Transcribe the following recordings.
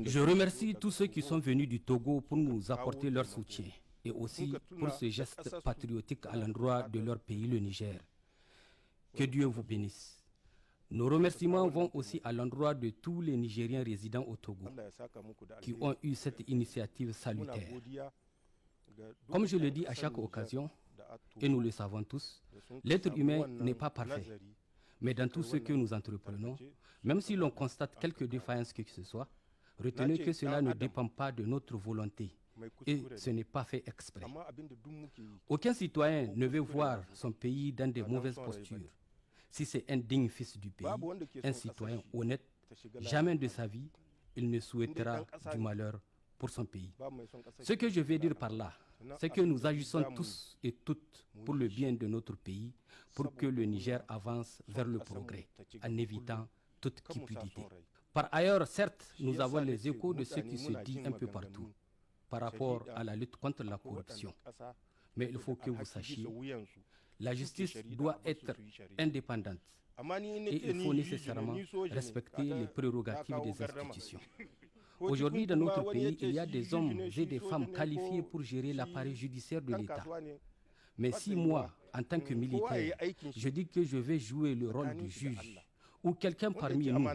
Je remercie tous ceux qui sont venus du Togo pour nous apporter leur soutien et aussi pour ce geste patriotique à l'endroit de leur pays, le Niger. Que Dieu vous bénisse. Nos remerciements vont aussi à l'endroit de tous les Nigériens résidant au Togo qui ont eu cette initiative salutaire. Comme je le dis à chaque occasion, et nous le savons tous, l'être humain n'est pas parfait. Mais dans tout ce que nous entreprenons, même si l'on constate quelques défaillances que ce soit, retenez que cela ne dépend pas de notre volonté et ce n'est pas fait exprès. Aucun citoyen ne veut voir son pays dans de mauvaises postures. Si c'est un digne fils du pays, un citoyen honnête, jamais de sa vie, il ne souhaitera du malheur pour son pays. Ce que je veux dire par là, c'est que nous agissons tous et toutes pour le bien de notre pays, pour que le Niger avance vers le progrès, en évitant toute cupidité. Par ailleurs, certes, nous avons les échos de ce qui se dit un peu partout par rapport à la lutte contre la corruption. Mais il faut que vous sachiez, la justice doit être indépendante et il faut nécessairement respecter les prérogatives des institutions. Aujourd'hui, dans notre pays, il y a des hommes et des femmes qualifiés pour gérer l'appareil judiciaire de l'État. Mais si moi, en tant que militaire, je dis que je vais jouer le rôle du juge, ou quelqu'un parmi nous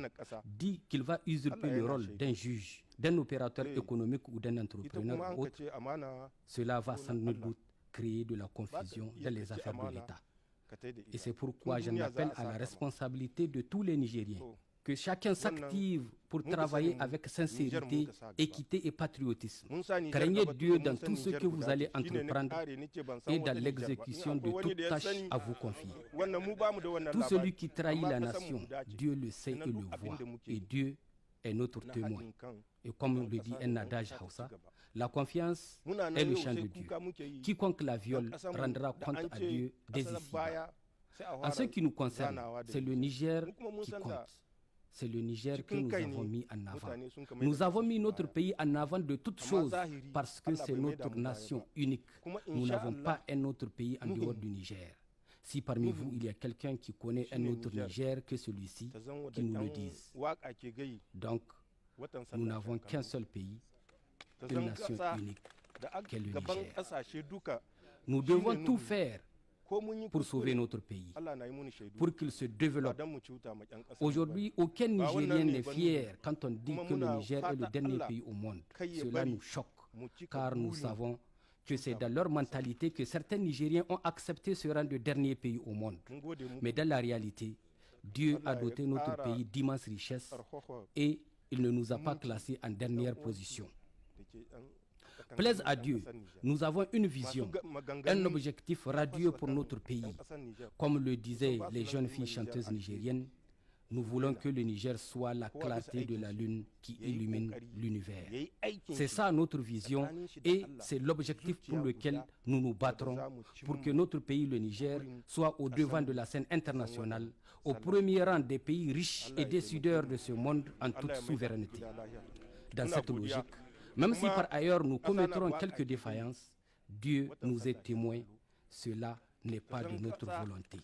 dit qu'il va usurper le rôle d'un juge, d'un opérateur économique ou d'un entrepreneur autre, cela va sans nul doute créer de la confusion dans les affaires de l'État. Et c'est pourquoi j'en appelle à la responsabilité de tous les Nigériens, que chacun s'active pour travailler avec sincérité, équité et patriotisme. Craignez Dieu dans tout ce que vous allez entreprendre et dans l'exécution de toute tâche à vous confier. Tout celui qui trahit la nation, Dieu le sait et le voit, et Dieu est notre témoin. Et comme le dit un adage Hausa, la confiance est le champ de Dieu. Quiconque la viole rendra compte à Dieu dès ici-bas. En ce qui nous concerne, c'est le Niger qui compte. C'est le Niger que nous avons mis en avant. Nous avons mis notre pays en avant de toutes choses parce que c'est notre nation unique. Nous n'avons pas un autre pays en dehors du Niger. Si parmi vous, il y a quelqu'un qui connaît un autre Niger que celui-ci, qu'il nous le dise. Donc, nous n'avons qu'un seul pays, une nation unique, qu'est le Niger. Nous devons tout faire pour sauver notre pays, pour qu'il se développe. Aujourd'hui, aucun Nigérien n'est fier quand on dit que le Niger est le dernier pays au monde. Cela nous choque, car nous savons que c'est dans leur mentalité que certains Nigériens ont accepté ce rang de dernier pays au monde. Mais dans la réalité, Dieu a doté notre pays d'immenses richesses et il ne nous a pas classés en dernière position. Plaise à Dieu, nous avons une vision, un objectif radieux pour notre pays. Comme le disaient les jeunes filles chanteuses nigériennes, nous voulons que le Niger soit la clarté de la lune qui illumine l'univers. C'est ça notre vision et c'est l'objectif pour lequel nous nous battrons pour que notre pays, le Niger, soit au devant de la scène internationale, au premier rang des pays riches et décideurs de ce monde en toute souveraineté. Dans cette logique, même si par ailleurs nous commettrons quelques défaillances, Dieu nous est témoin, cela n'est pas de notre volonté.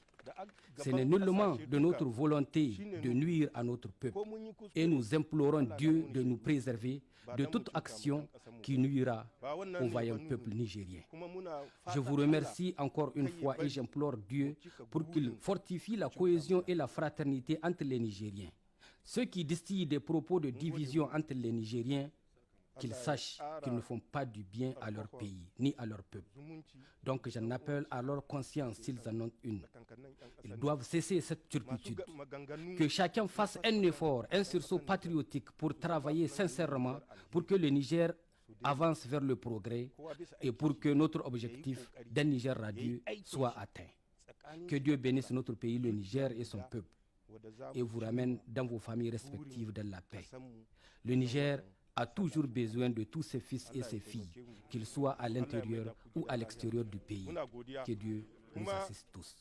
Ce n'est nullement de notre volonté de nuire à notre peuple. Et nous implorons Dieu de nous préserver de toute action qui nuira au vaillant peuple nigérien. Je vous remercie encore une fois et j'implore Dieu pour qu'il fortifie la cohésion et la fraternité entre les Nigériens. Ceux qui distillent des propos de division entre les Nigériens, qu'ils sachent qu'ils ne font pas du bien à leur pays, ni à leur peuple. Donc j'en appelle à leur conscience s'ils en ont une. Ils doivent cesser cette turpitude. Que chacun fasse un effort, un sursaut patriotique pour travailler sincèrement pour que le Niger avance vers le progrès et pour que notre objectif d'un Niger radieux soit atteint. Que Dieu bénisse notre pays, le Niger et son peuple et vous ramène dans vos familles respectives dans la paix. Le Niger a toujours besoin de tous ses fils et ses filles, qu'ils soient à l'intérieur ou à l'extérieur du pays. Que Dieu nous assiste tous.